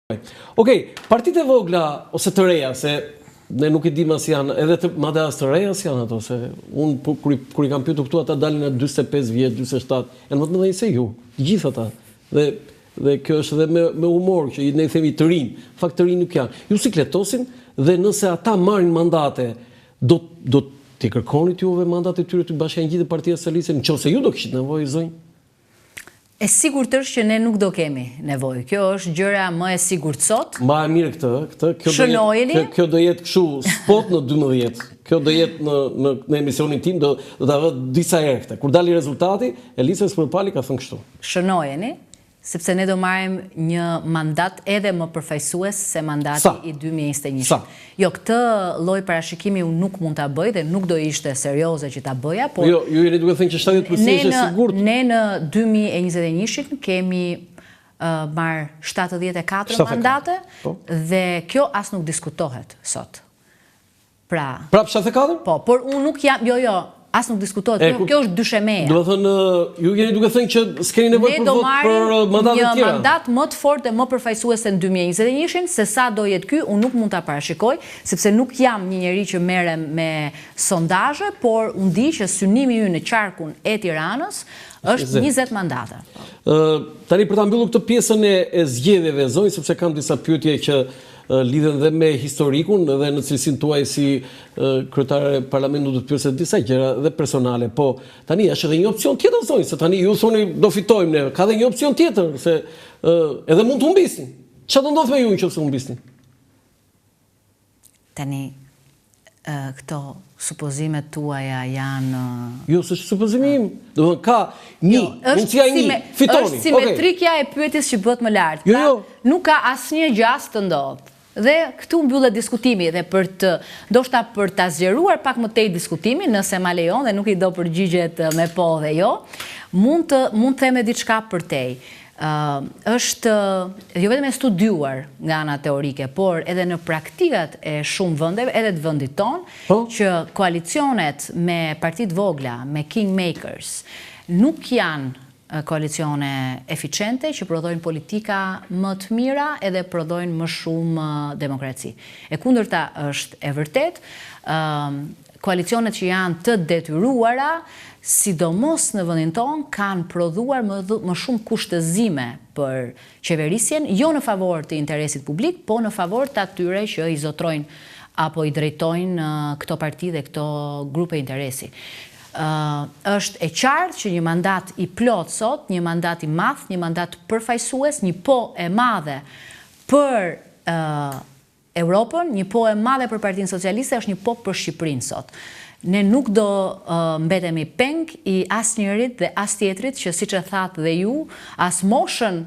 Okej, partitë e vogla ose të reja, se ne nuk i dim as janë, edhe madje as të reja janë ato, se unë kur i kam pyetur këtu ata dalin në 45 vjet, 47, janë më të mëdhenj se ju, gjithë ata. Dhe kjo është edhe me humor që ne i themi të rinj, fakt të rinj nuk janë. Ju sikletosin dhe nëse ata marrin mandate, do t'i kërkonit juve mandatet e tyre të bashkangjitë Partia Socialiste, nëse ju do kishit nevojë zonjë? E sigurt është që ne nuk do kemi nevojë. Kjo është gjëra më e sigurt sot. Ma e mirë këtë. Kjo do jetë kështu spot në 12. Kjo do jetë në emisionin tim, do ta vë disa herë këtë. Kur dali rezultati, Elisa Spërpali ka thënë kështu. Shënojeni, sepse ne do marrim një mandat edhe më përfaqësues se mandati i 2021. Sa? Jo, këtë lloj parashikimi unë nuk mund ta bëj dhe nuk do ishte serioze që ta bëja, por ju jeni duke thënë që 70% është e sigurt. Ne në 2021 kemi marrë 74 mandate dhe kjo as nuk diskutohet sot. Prap 74? Po, por unë nuk jam, jo, as nuk diskutohet, kjo është dyshemeja. Do të thënë, ju jeni duke thënë që s'keni nevojë për vot për mandate tjera. Ne do marrim një mandat më të fortë dhe më përfaqësues se në 2021, se sa do jetë ky, unë nuk mund ta parashikoj, sepse nuk jam një njerëz që merrem me sondazhe, por unë di që synimi ynë në qarkun e Tiranës është 20 mandate. Tani për ta mbyllur këtë pjesën e zgjedhjeve, zonjë, sepse kam disa pyetje që lidhen dhe me historikun dhe në cilësinë tuaj si kryetare e parlamentit do të pyesë disa gjëra dhe personale, po tani është edhe një opsion tjetër zonjë, se tani ju thoni do fitojmë ne, ka edhe një opsion tjetër, se edhe mund të humbisni. Çfarë do ndodh me ju nëse humbisni? Tani këto supozimet tuaja janë... Jo, s'është supozimi im. Do të ka një, mundësia një, fitoni. Është simetrikja e pyetjes që bëhet më lart. Jo. Nuk ka asnjë gjast të ndodh. Dhe këtu mbyllet diskutimi dhe ndoshta për ta zgjeruar pak më tej diskutimin, nëse ma lejon dhe nuk i do përgjigjet me po dhe jo, mund të them diçka për tej. Është jo vetëm e studiuar nga ana teorike, por edhe në praktikat e shumë vendeve, edhe të vendit tonë, që koalicionet me partit vogla, me kingmakers, nuk janë koalicione eficiente që prodhojnë politika më të mira edhe prodhojnë më shumë demokraci. E kundërta është e vërtet, koalicionet që janë të detyruara, sidomos në vendin tonë, kanë prodhuar më shumë kushtëzime për qeverisjen, jo në favor të interesit publik, po në favor të atyre që i zotrojnë apo i drejtojnë këto parti dhe këto grupe interesi. Është e qartë që një mandat i plot sot, një mandat i madh, një mandat përfaqësues, një po e madhe për Europën, një po e madhe për Partinë Socialiste, është një po për Shqipërinë sot. Ne nuk do mbetemi peng i asnjërit dhe as tjetrit që siç e thatë dhe ju, as moshën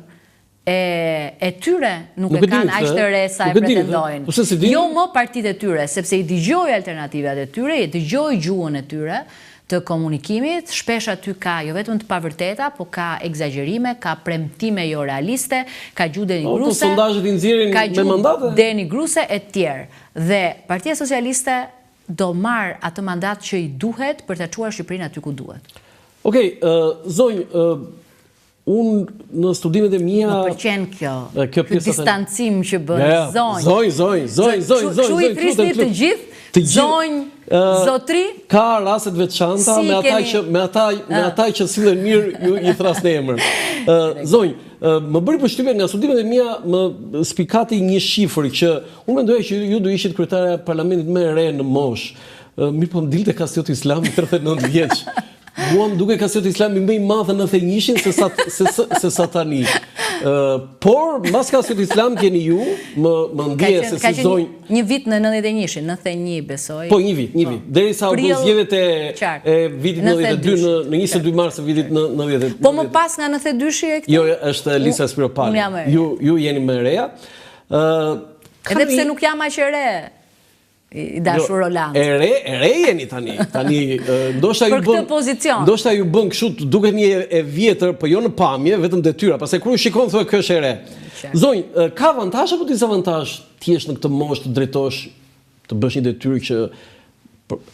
e tyre nuk e kanë aq të re sa e pretendojnë. Jo më partitë e tyre, sepse i dëgjoj alternativat e tyre, i dëgjoj gjuhën e tyre të komunikimit, shpesh aty ka jo vetëm të pavërteta, po ka egzagjerime, ka premtime jo realiste, ka gjuhë denigruse, ka gjuhë denigruse e tjerë. Dhe Partia Socialiste do marrë atë mandat që i duhet për të çuar Shqipërinë aty ku duhet. Okej, zonjë, unë në studimet e mia... Më pëlqen kjo distancim që bën zonjë. Zonjë. Çu i trisni të gjithë, zonjë, zotri... Ka raste të veçanta me ata që sillen mirë ju i thrasni emrin. Zonjë, më bëri përshtypje nga studimet e mia, më spikati një shifër që unë mendoja që ju do ishit kryetare e parlamentit më e re në moshë. Mirë, po më dilte Kasioti Islami 39 vjeç. Mua më duke Kasioti Islami më i madh në 91-shin se sa tani. Por mbas Kasioti Islam keni ju, më ndje se si zonjë. Një vit në 91-shin, 91 besoj. Po një vit. Derisa u bë zgjedhjet e vitit 92 në 22 mars të vitit 90. Po më pas nga 92-shi e këtë? Jo, është Elisa Spërpali. Ju jeni më e reja. Edhe pse nuk jam aq e re. I dashur Roland. E re jeni tani. Ndoshta për këtë pozicion. Ndoshta ju bën kështu duket një e vjetër, po jo në pamje, vetëm detyra. Pastaj kur ju shikon thonë kjo është e re. Zonjë, ka avantazh apo dizavantazh ti jesh në këtë moshë të drejtosh, të bësh një detyrë që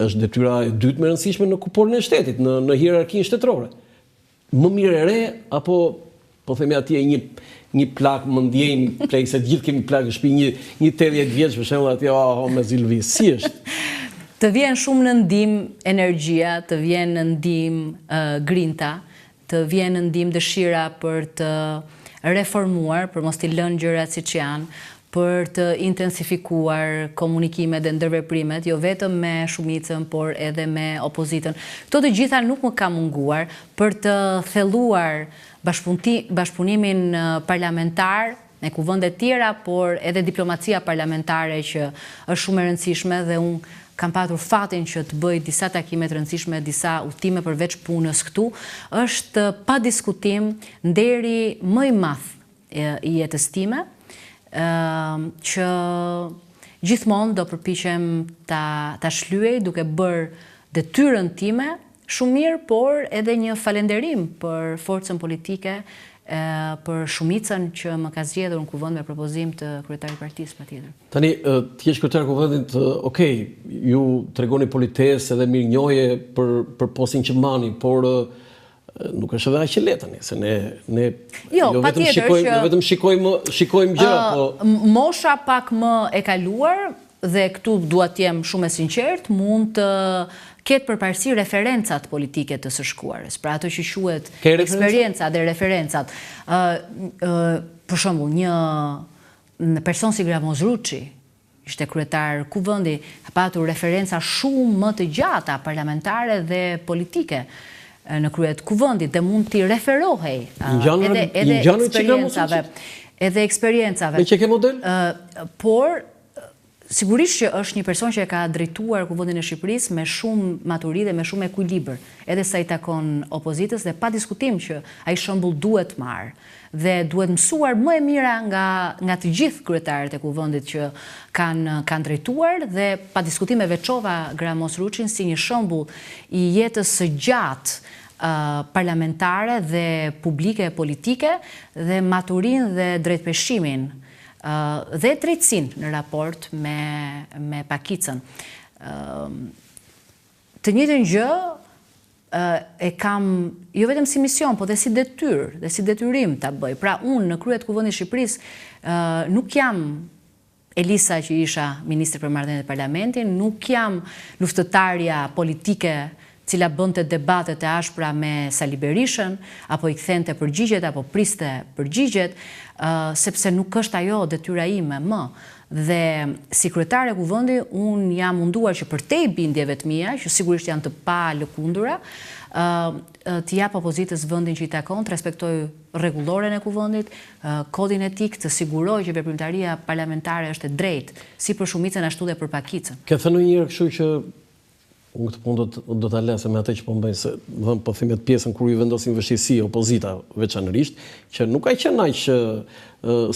është detyra e dytë më e rëndësishme në kuporin e shtetit, në hierarkinë shtetërore. Më mirë e re apo po themi atje një plak më ndjejmë plak, se gjithë kemi plak në shtëpi, një 80 vjeç për shembull aty me zilvis. Si është? Të vjen shumë në ndim energjia, të vjen në ndim grinta, të vjen në ndim dëshira për të reformuar, për mos t'i lënë gjërat siç janë, për të intensifikuar komunikimet dhe ndërveprimet, jo vetëm me shumicën, por edhe me opozitën. Këto të gjitha nuk më ka munguar për të thelluar bashkëpunimin parlamentar në kuvende tjera, por edhe diplomacia parlamentare që është shumë e rëndësishme dhe unë kam patur fatin që të bëj disa takime të rëndësishme, disa udhëtime përveç punës këtu, është pa diskutim nderi më i madh i jetës time, që gjithmonë do përpiqem ta shlyej duke bërë detyrën time shumë mirë, por edhe një falënderim për forcën politike, për shumicën që më ka zgjedhur në kuvend me propozim të kryetarit partisë patjetër. Tani, ti je kryetari i kuvendit, okej, ju tregoni politesë edhe mirënjohje për postin që mbani, por nuk është edhe aq e lehtë tani, se ne jo vetëm shikojmë gjëra, po mosha pak më e kaluar dhe këtu dua të jem shumë e sinqert, mund të ketë përparësi referencat politike të së shkuarës, pra ato që quhet eksperjenca dhe referencat. Për shembull, një person si Gramoz Ruçi, ishte kryetar kuvendi, ka patur referenca shumë më të gjata parlamentare dhe politike në kryet kuvendit dhe mund t'i referohej edhe eksperiencave. Me që ke model? Por, sigurisht që është një person që ka drejtuar kuvendin e Shqipërisë me shumë maturi dhe me shumë ekuilibër, edhe sa i takon opozitës, dhe pa diskutim që ai shembull duhet marrë dhe duhet mësuar më e mira nga të gjithë kryetarët e kuvendit që kanë drejtuar, dhe pa diskutim e veçova Gramoz Ruçin si një shembull i jetës së gjatë parlamentare dhe publike e politike, dhe maturinë dhe drejtpeshimin dhe drejtësinë në raport me pakicën. Të njëjtën gjë e kam jo vetëm si mision, po dhe si detyrë, dhe si detyrim ta bëj. Pra unë në kryet kuvendit Shqipërisë nuk jam Elisa që isha ministër për marrëdhëniet e parlamentit, nuk jam luftëtarja politike cila bënte debatet e ashpra me Sali Berishën, apo i kthente përgjigjet, apo priste përgjigjet, sepse nuk është ajo detyra ime më. Dhe si kryetare kuvendi, unë jam munduar që përtej bindjeve të mia, që sigurisht janë të pa lëkundura, të jap opozitës vendin që i takon, të respektoj rregulloren e kuvendit, kodin etik, të siguroj që veprimtaria parlamentare është e drejtë, si për shumicën ashtu dhe për pakicën. Ke thënë njëherë kështu që unë këtë punë do ta lëse me atë që po bëjnë, se dhëmë po thimet pjesën kur ju vendosin vështirësi opozita veçanërisht, që nuk ka qenë aq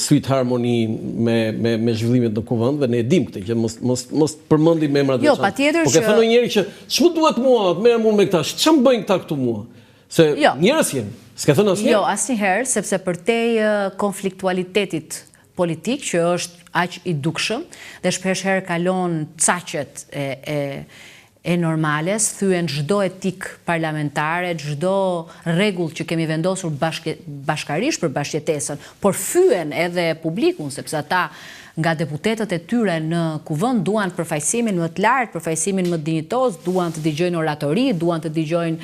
sweet harmony me zhvillimet në kuvend, dhe ne e dim këtë, që mos përmendim emrat veçantë. Jo, patjetër që po ke thënë njëherë që ç'më duhet mua, të merrem unë me këta, ç'm bëjnë këta këtu mua? Se njerëz janë. S'ke thënë asnjëherë? Jo, asnjëherë, sepse përtej konfliktualitetit politik që është aq i dukshëm dhe shpeshherë kalon caqet e normales, thyen çdo etik parlamentare, çdo rregull që kemi vendosur bashkarisht për bashkëjetesën, por fyen edhe publikun, sepse ata nga deputetët e tyre në kuvend duan përfaqësimin më të lartë, përfaqësimin më dinjitoz, duan të dëgjojnë oratori, duan të dëgjojnë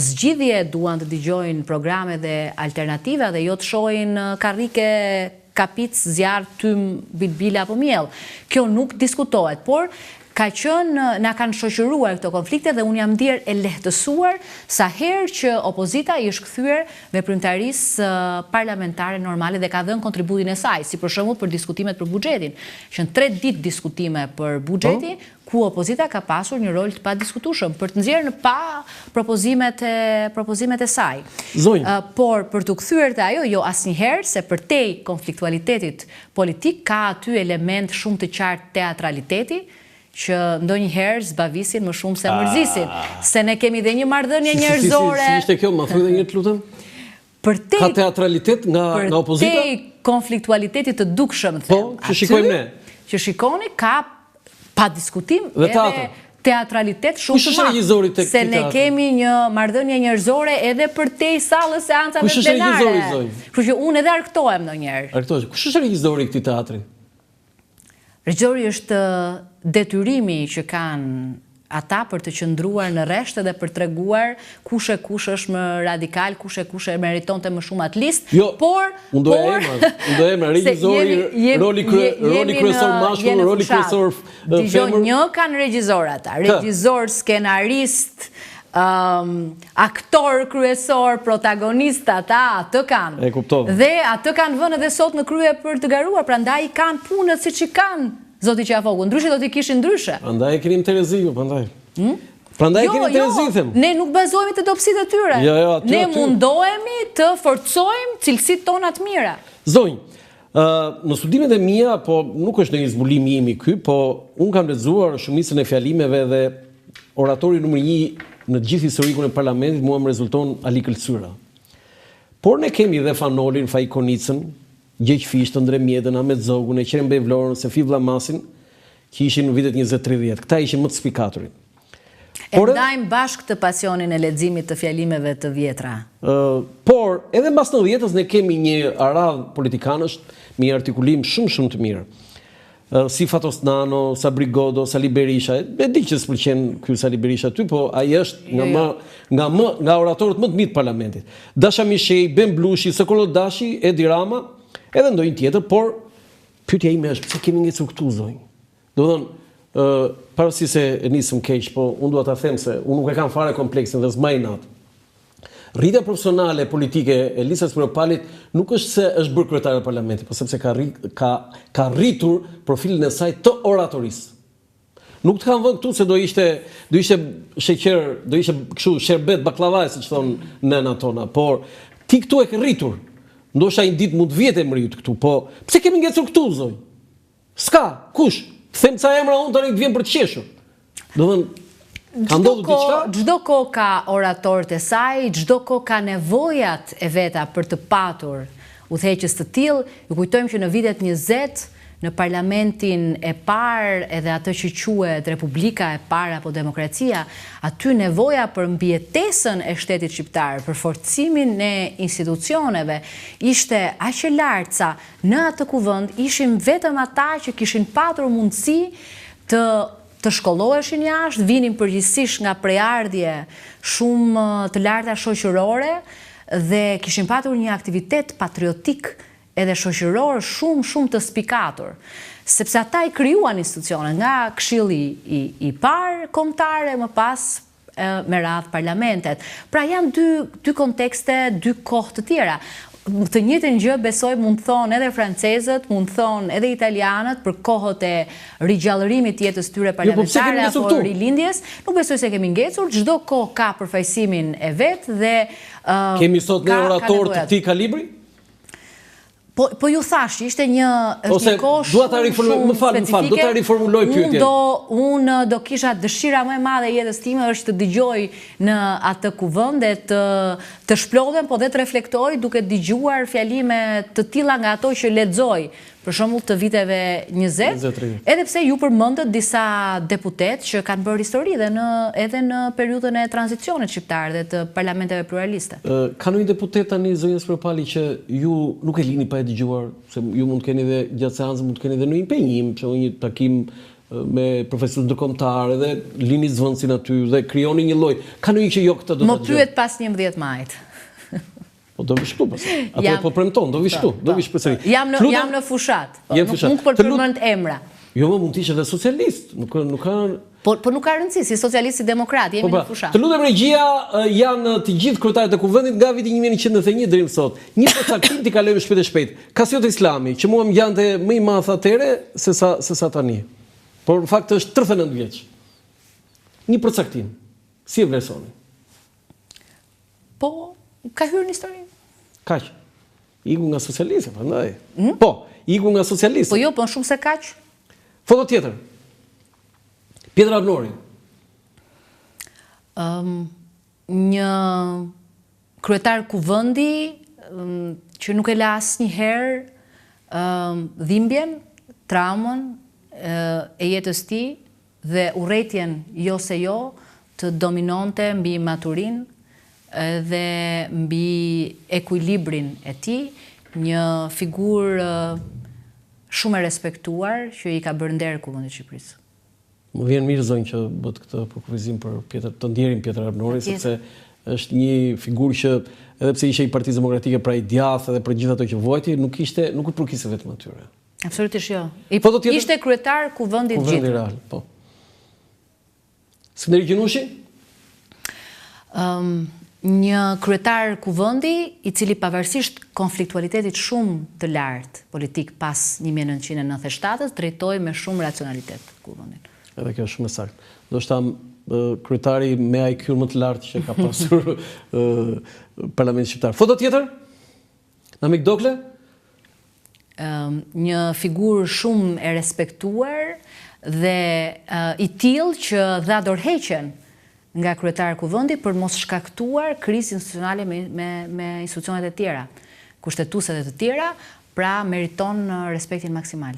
zgjidhje, duan të dëgjojnë programe dhe alternativa, dhe jo të shohin karrike, kapic, zjarr, tym, bilbila apo miell. Kjo nuk diskutohet, por ka qenë, na kanë shoqëruar këto konflikte, dhe unë jam ndier e lehtësuar sa herë që opozita i është kthyer veprimtarisë parlamentare normale dhe ka dhënë kontributin e saj, si për shembull për diskutimet për buxhetin. Që në 3 ditë diskutime për buxheti, ku opozita ka pasur një rol të padiskutueshëm për të nxjerrë në pa propozimet e saj. Por për të kthyer te ajo, jo asnjëherë, se përtej konfliktualitetit politik ka aty element shumë të qartë teatraliteti, që ndonjëherë zbavisin më shumë se mërzisin. Se ne kemi dhe një marrëdhënie njerëzore. Si ishte kjo, më thuaj edhe një të lutem? Ka teatralitet nga opozita? Përtej konfliktualitetit të dukshëm, po, që shikojmë ne. Që shikoni, ka pa diskutim dhe teatr. teatralitet shumë madh, se ne kemi një marrëdhënie njerëzore edhe përtej sallës seancave plenare. Kështu që unë edhe argëtohem ndonjëherë. Kush është regjizori i këtij teatri? Regjizori është detyrimi që kanë ata për të qëndruar në rresht dhe për treguar kush është më radikal, kush e meritonte më shumë atë listë. Jo, unë do emra, regjizori, roli kryesor mashkull, roli kryesor femër. Dgjoj, një kanë regjizor ata, regjizor, skenarist, aktor kryesor, protagonist, ata atë kanë. E kuptova. Dhe atë kanë vënë edhe sot në krye për të garuar, prandaj kanë punët siç i kanë. Zoti Qafoku, ndryshe do t'i kishin ndryshe. Prandaj e keni Tereziu, prandaj. Prandaj e keni Tereziu, them. Ne nuk bazohemi te dobësitë e tyre. Ne mundohemi të forcojmë cilësitë tona të mira. Zonjë, në studimet e mia, po nuk është ndonjë zbulim im i ky, po unë kam lexuar shumicën e fjalimeve dhe oratori numër 1 në gjithë historikun e parlamentit mua më rezulton Ali Këlsyra. Por ne kemi dhe Fanolin, Fajkonicën, Gjeq Fisht, Ëndre Mjedën, Ahmet Zogun, e Qerembej Vlorën, Sefi Vllamasin, që ishin në vitet 20-30. Këta ishin më të spikaturin. E ndajmë bashkë të pasionin e leximit të fjalimeve të vjetra. Por, edhe mbas 90-s ne kemi një radhë politikanësh me një artikulim shumë të mirë. Si Fatos Nano, Sabri Godo, Sali Berisha. E di që s'pëlqen ky Sali Berisha ty, po ai është nga oratorët më të mirë të parlamentit. Dasha Mishej, Ben Blushi, Sokolo Dashi, Edi Rama, edhe ndonjë tjetër, por pyetja ime është pse kemi ngecur këtu, zonjë? Do të thonë, pavarësisht se e nisëm keq, po unë dua ta them se unë nuk e kam fare kompleksin dhe s'maj natë. Rritja profesionale politike e Elisës Poropalit nuk është se është bërë kryetare e parlamentit, por sepse ka rritur profilin e saj të oratorisë. Nuk të kam vënë këtu se do ishte sheqer, do ishte kështu sherbet baklavaj, siç thon nëna tona, por ti këtu e ke rritur. Ndoshta një ditë mund të vjetë emrit këtu, po pse kemi ngecur këtu, zonjë? S'ka, kush? Them ca emra unë tani të vjen për të qeshur. Do të thënë, ka ndodhur diçka? Çdo kohë ka oratorët e saj, çdo kohë ka nevojat e veta për të patur udhëheqës të tillë. Ju kujtojmë që në vitet 20 në parlamentin e parë edhe atë që quhet Republika e parë apo demokracia, aty nevoja për mbijetesën e shtetit shqiptar, për forcimin e institucioneve, ishte aq e lartë sa në atë kuvend ishin vetëm ata që kishin patur mundësi të shkolloheshin jashtë, vinin përgjithsisht nga prejardhje shumë të larta shoqërore dhe kishin patur një aktivitet patriotik edhe shoqëror shumë të spikatur, sepse ata i krijuan institucionet nga Këshilli i parë kombëtar, më pas me radhë parlamentet. Pra janë dy kontekste, dy kohë të tjera. Të njëjtën gjë besoj mund të thonë edhe francezët, mund të thonë edhe italianët për kohët e rigjallërimit të jetës tyre parlamentare apo rilindjes. Nuk besoj se kemi ngecur, çdo kohë ka përfaqësimin e vet dhe kemi sot ne oratorë të këtij kalibri? Po ju thash, ishte një kohë shumë specifike. Do ta riformuloj pyetjen. Unë do kisha dëshira më e madhe e jetës time është të dëgjoj në atë kuvend e të shplodhem, po dhe të reflektoj duke dëgjuar fjalime të tilla nga ato që lexoj. Për shembull të viteve 20, edhe pse ju përmendët disa deputet që kanë bërë histori edhe në periudhën e tranzicionit shqiptar dhe të parlamenteve pluraliste. Ka ndonjë deputet tani zonjës Propali që ju nuk e lini pa e dëgjuar, se ju mund të keni edhe gjatë seancës, mund të keni edhe në një impenjim, për një takim me profesorë ndërkombëtar dhe lini zvendësin aty dhe krijoni një lloj. Ka ndonjë që jo këtë do ta dëgjoj. Më pyet pas 11 majit. Po do vish këtu pastaj. Atë po premton, do vish këtu, do vish përsëri. Jam në fushat. Nuk po përmend emra. Jo, më mund të ishte edhe socialist, nuk ka. Po nuk ka rëndësi, si socialist si demokrat, jemi në fushat. Të lutem regjia, janë të gjithë kryetarët e kuvendit nga viti 1991 deri më sot. Një përcaktim t'i kalojmë shpejt e shpejt. Kasiot Islami, që mua më gjante më i madh atëre se sa tani. Por në fakt është 39 vjeç. Një përcaktim. Si e vlerësoni? Po, ka hyrë në histori. Kaq. Iku nga socialistë, prandaj. Po, iku nga socialistë. Po jo, po shumë se kaq. Foto tjetër. Pjetra Arnori. Një kryetar kuvendi që nuk e la asnjëherë dhimbjen, traumën e jetës tij, dhe urrëtien jo se jo të dominonte mbi maturin dhe mbi ekuilibrin e tij, një figurë shumë e respektuar që i ka bërë nder kuvendit të Shqipërisë. Më vjen mirë zonjë që bët këtë përkufizim për Pjetër, të ndjerim Pjetër Arbnori, sepse është një figurë që edhe pse ishte i Partisë Demokratike pra i djathtë edhe për gjithë ato që vojti, nuk u përkiste vetëm atyre. Absolutisht jo. Ishte kryetar kuvendit gjithë. Kuvendi real, po. Skënderi Gjinushi? Një kryetar kuvendi i cili pavarësisht konfliktualitetit shumë të lartë politik pas 1997 drejtoi me shumë racionalitet kuvendin. Edhe kjo është shumë e saktë. Do shta kryetari me IQ më të lartë që ka pasur Parlamenti Shqiptar. Foto tjetër? Namik Dokle? Një figurë shumë e respektuar dhe i tillë që dha dorëheqjen nga kryetari kuvendi për mos shkaktuar krizë institucionale me institucionet e tjera, kushtetuese dhe të tjera, pra meriton respektin maksimal.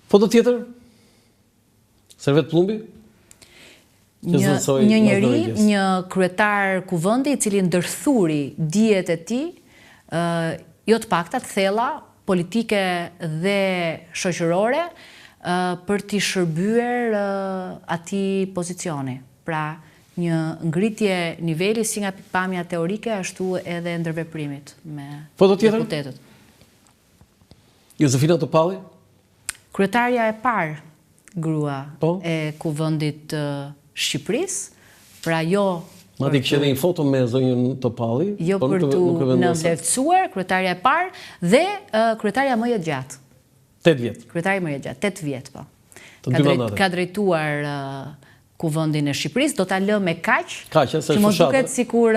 Foto tjetër? Servet Plumbi? Një njeri, një kryetar kuvendi i cili ndërthuri dijet e tij, jo të paktat thella politike dhe shoqërore për t'i shërbyer atij pozicioni. Pra, një ngritje niveli si nga pikpamja teorike ashtu edhe ndërveprimit me deputetët. Josefina Topalli? Kryetarja e parë grua e kuvendit Shqipërisë, pra jo Mati kështë edhe një foto me zonjën Topalli. Jo për të në vlerësuar, kryetarja e parë dhe kryetarja më e gjatë. 8 vjet. Kryetarja më e gjatë, 8 vjet, po. Të dy mandate. Ka drejtuar kuvendin e Shqipërisë, do ta lë me kaq, që më duket sikur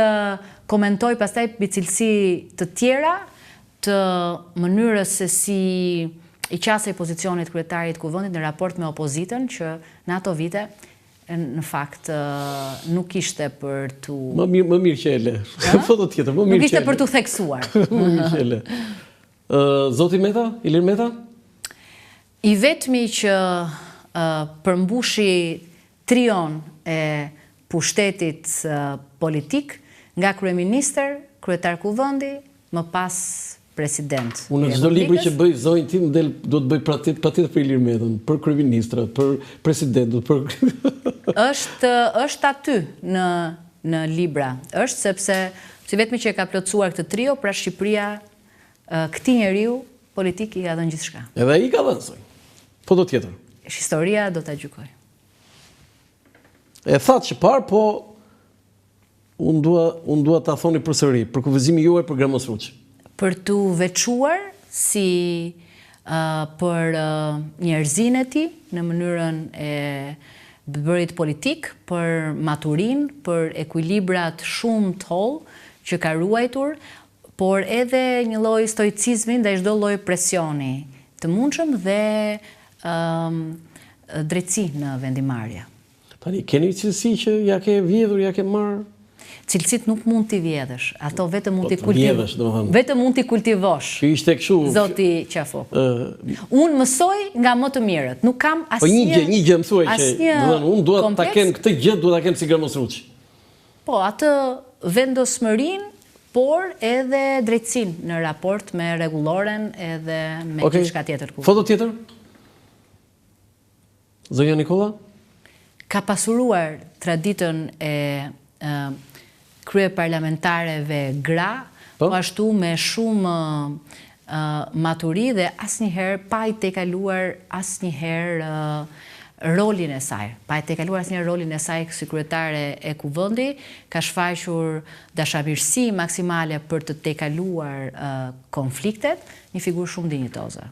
komentoj pastaj mbi cilësi të tjera të mënyrës se si i qasej pozicionit kryetarit kuvendit në raport me opozitën, që në ato vite në fakt nuk ishte për të... Më mirë që e le. Foto tjetër, më mirë që e le. Nuk ishte për të theksuar. Më mirë që e le. Zoti Meta, Ilir Meta? I vetmi që përmbushi trion e pushtetit politik nga kryeministër, kryetar kuvendi, më pas president. Unë në çdo libër që bëj zonjë tim do të bëj patjetër për Ilir Metën, për kryeministrat, për presidentët, për është aty në libra. Është sepse si vetmi që e ka plotësuar këtë trio, pra Shqipëria këtij njeriu politik i ka dhënë gjithçka. Edhe ai ka dhënë zonjë. Foto tjetër. Historia do ta gjykoj. E thatë që parë, po unë dua ta thoni përsëri, për kufizimin juaj për Gramos Ruçi. Për të veçuar si për njerëzin e tij në mënyrën e bërit politik, për maturin, për ekuilibrat shumë të hollë që ka ruajtur, por edhe një lloj stoicizmi ndaj çdo lloji presioni të mundshëm dhe drejtësi në vendimarrje. Tani keni cilësi që ja ke vjedhur, ja ke marrë? Cilësit nuk mund t'i vjedhësh, ato vetëm mund t'i kultivosh. Vetëm mund t'i kultivosh. Që ishte kështu. Zoti Qafok. Unë mësoj nga më të mirët. Nuk kam asnjë. Po një gjë mësoj që, unë dua ta kem këtë gjë, dua ta kem si Gramos Ruçi. Po, atë vendosmërinë, por edhe drejtësinë në raport me rregulloren edhe me gjithçka tjetër. Foto tjetër? Zonja Nikola? Ka pasuruar traditën e krye parlamentareve gra, po ashtu me shumë maturi dhe asnjëherë pa i tejkaluar asnjëherë rolin e saj. Pa i tejkaluar asnjëherë rolin e saj si kryetare e kuvendi, ka shfaqur dashamirësi maksimale për të tejkaluar konfliktet, një figurë shumë dinjitoze.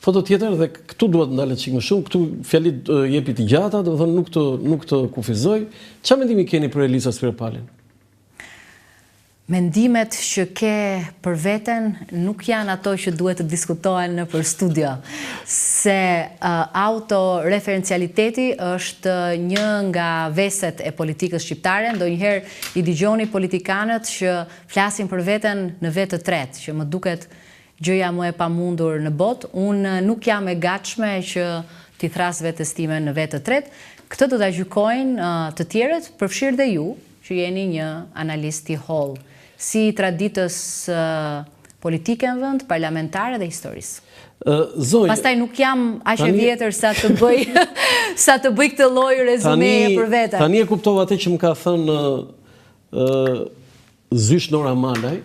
Foto tjetër, dhe këtu duhet ndalet çik më shumë, këtu fjalit jepi të gjata, do të thonë nuk të kufizoj. Çfarë mendimi keni për Elisa Skirpalin? Mendimet që ke për veten nuk janë ato që duhet të diskutohen në për studio, se autoreferencialiteti është një nga veset e politikës shqiptare. Ndonjëherë i dëgjoni politikanët që flasin për veten në vetë të tretë, që më duket gjëja më e pamundur në botë. Unë nuk jam e gatshme që t'i thras vetes time në vetë të tretë. Këtë do ta gjykojnë të tjerët, përfshirë dhe ju, që jeni një analist i holl, si traditës politike në vend, parlamentare dhe historisë. Pastaj nuk jam aq e vjetër sa të bëj këtë lloj rezumeje për vete. Tani e kuptova atë që më ka thënë Zysh Nora Malaj,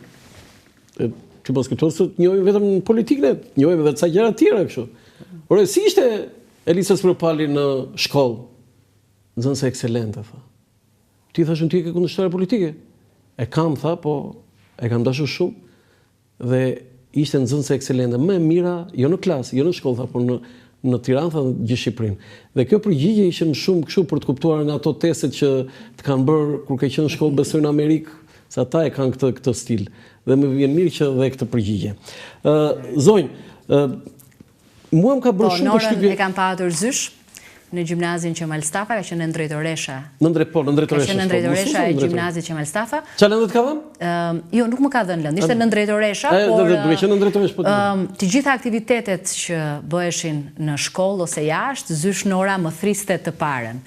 që mos këto se njohim vetëm në politikën, njohim edhe ca gjëra të tjera kështu. Por si ishte Elisa Spropali në shkollë? Nxënëse ekselente, tha. Ti thashun ti ke kundërshtare politike? E kam, tha, po e kam dashur shumë. Dhe ishte nxënëse ekselente, më e mira, jo në klasë, jo në shkollë, tha, por në Tiranë, tha, gjithë Shqipërinë. Dhe kjo përgjigje ishte shumë kështu për të kuptuar nga ato testet që të kanë bërë kur ke qenë në shkollë, besoj në Amerikë, se ata e kanë këtë stil. Dhe më vjen mirë që dhe këtë përgjigje. Zonjë, mua më ka bërë shumë përshtypje. Onorën e kam patur Zysh në gjimnazin Qemal Stafa, ka qenë në drejtoresha. Në drejtoresha. Ka qenë në drejtoresha e gjimnazit Qemal Stafa. Qa lëndët ka dhënë? Jo, nuk më ka dhënë lëndë. Ishte në drejtoresha, por të gjitha aktivitetet që bëheshin në shkollë ose jashtë, Zysh Nora më thriste të parën.